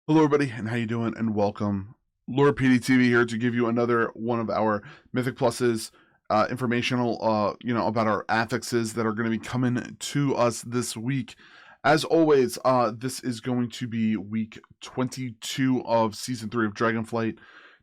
Hello everybody, and how you doing, and welcome. Lord PeteyTV here to give you another one of our Mythic Pluses informational, about our affixes that are going to be coming to us this week. As always, this is going to be week 22 of Season 3 of Dragonflight.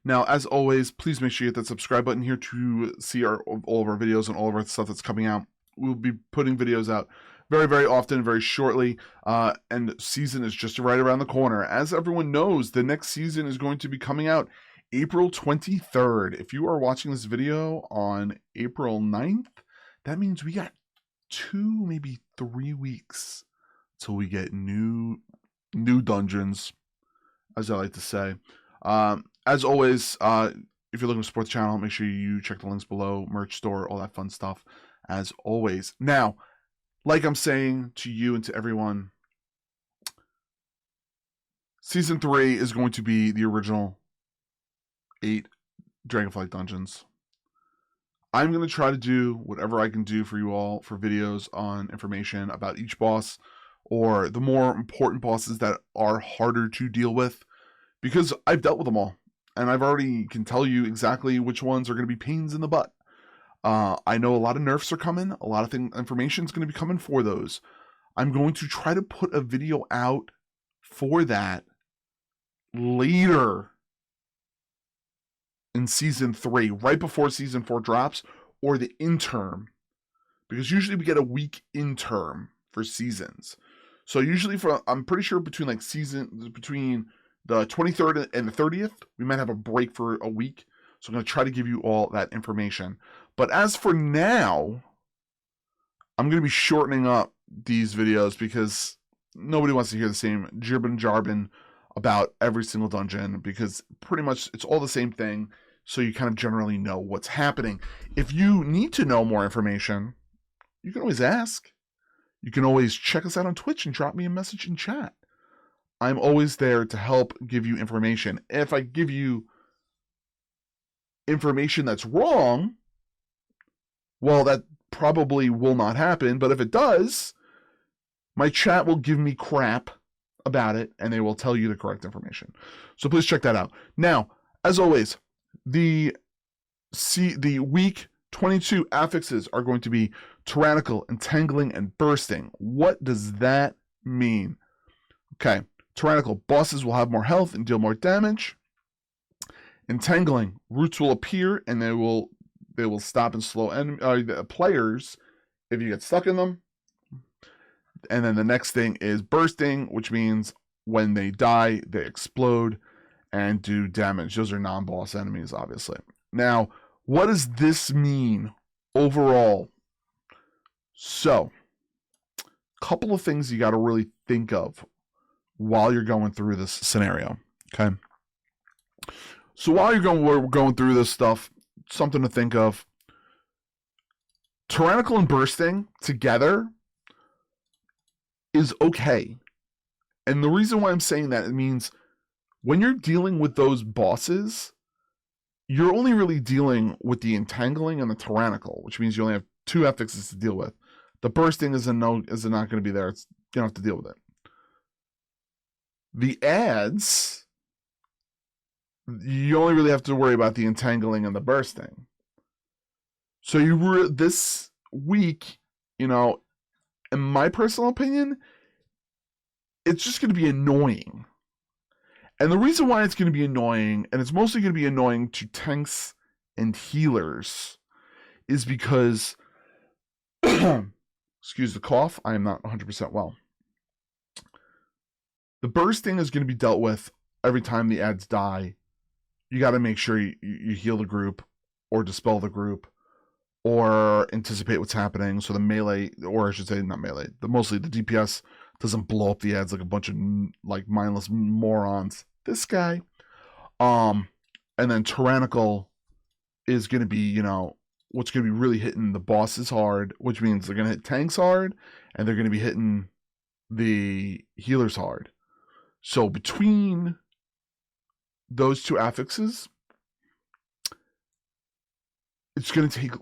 Now, as always, please make sure you hit that subscribe button here to see all of our videos and all of our stuff that's coming out. We'll be putting videos out very, very often, very shortly, and season is just right around the corner. As everyone knows, the next season is going to be coming out April 23rd. If you are watching this video on April 9th, that means we got 2, maybe 3 weeks till we get new dungeons, as I like to say. As always, if you're looking to support the channel, make sure you check the links below, merch store, all that fun stuff, as always. Now, like I'm saying to you and to everyone, Season 3 is going to be the original 8 Dragonflight dungeons. I'm going to try to do whatever I can do for you all for videos on information about each boss or the more important bosses that are harder to deal with, because I've dealt with them all and I've already can tell you exactly which ones are going to be pains in the butt. I know a lot of nerfs are coming. A lot of information is going to be coming for those. I'm going to try to put a video out for that later in Season 3, right before Season 4 drops, or the interim. Because usually we get a week interim for seasons. So usually I'm pretty sure between the 23rd and the 30th, we might have a break for a week. So I'm going to try to give you all that information. But as for now, I'm going to be shortening up these videos because nobody wants to hear the same jibbin jarbin about every single dungeon, because pretty much it's all the same thing, so you kind of generally know what's happening. If you need to know more information, you can always ask. You can always check us out on Twitch and drop me a message in chat. I'm always there to help give you information. If I give you information that's wrong, well, that probably will not happen, but if it does, my chat will give me crap about it, and they will tell you the correct information. So please check that out. Now, as always, the week 22 affixes are going to be tyrannical, entangling, and bursting. What does that mean? Okay, tyrannical, bosses will have more health and deal more damage. Entangling, roots will appear and they will stop and slow players if you get stuck in them. And then the next thing is bursting, which means when they die, they explode and do damage. Those are non-boss enemies, obviously. Now, what does this mean overall? So, a couple of things you got to really think of while you're going through this scenario, okay? So while we're going through this stuff, something to think of. Tyrannical and bursting together is okay. And the reason why I'm saying that, it means when you're dealing with those bosses, you're only really dealing with the entangling and the tyrannical, which means you only have 2 affixes to deal with. The bursting is not going to be there. You don't have to deal with it. The adds, you only really have to worry about the entangling and the bursting. So this week, in my personal opinion, it's just going to be annoying. And the reason why it's going to be annoying, and it's mostly going to be annoying to tanks and healers, is because, excuse the cough, I am not 100% well. The bursting is going to be dealt with every time the adds die. You got to make sure you heal the group, or dispel the group, or anticipate what's happening, so the melee, or I should say not melee, mostly the DPS doesn't blow up the ads like a bunch of mindless morons. This guy. And then tyrannical is going to be, what's going to be really hitting the bosses hard, which means they're going to hit tanks hard, and they're going to be hitting the healers hard. So between those 2 affixes, it's going to take a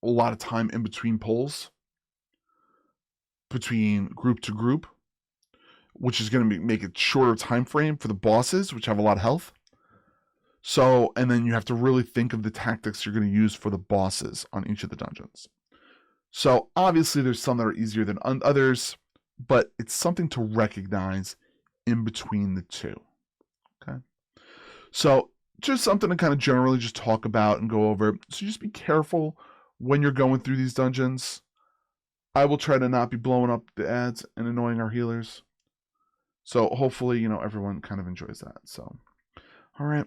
lot of time in between pulls, between group to group, which is going to make it shorter time frame for the bosses, which have a lot of health. So, and then you have to really think of the tactics you're going to use for the bosses on each of the dungeons. So obviously there's some that are easier than others, but it's something to recognize in between the two. Okay. So just something to kind of generally just talk about and go over. So just be careful when you're going through these dungeons. I will try to not be blowing up the ads and annoying our healers. So hopefully, everyone kind of enjoys that. So, all right.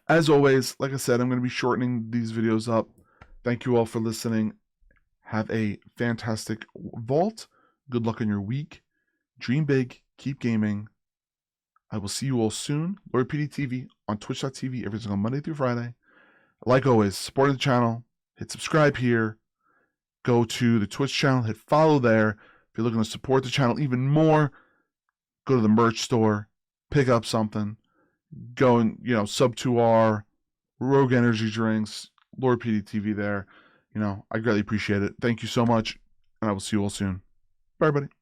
As always, like I said, I'm going to be shortening these videos up. Thank you all for listening. Have a fantastic vault. Good luck in your week. Dream big. Keep gaming. I will see you all soon. Lord PeteyTV on Twitch.tv every single Monday through Friday. Like always, support the channel. Hit subscribe here. Go to the Twitch channel. Hit follow there. If you're looking to support the channel even more, go to the merch store. Pick up something. Go and, sub to our Rogue Energy drinks. Lord PeteyTV there. I greatly appreciate it. Thank you so much. And I will see you all soon. Bye, everybody.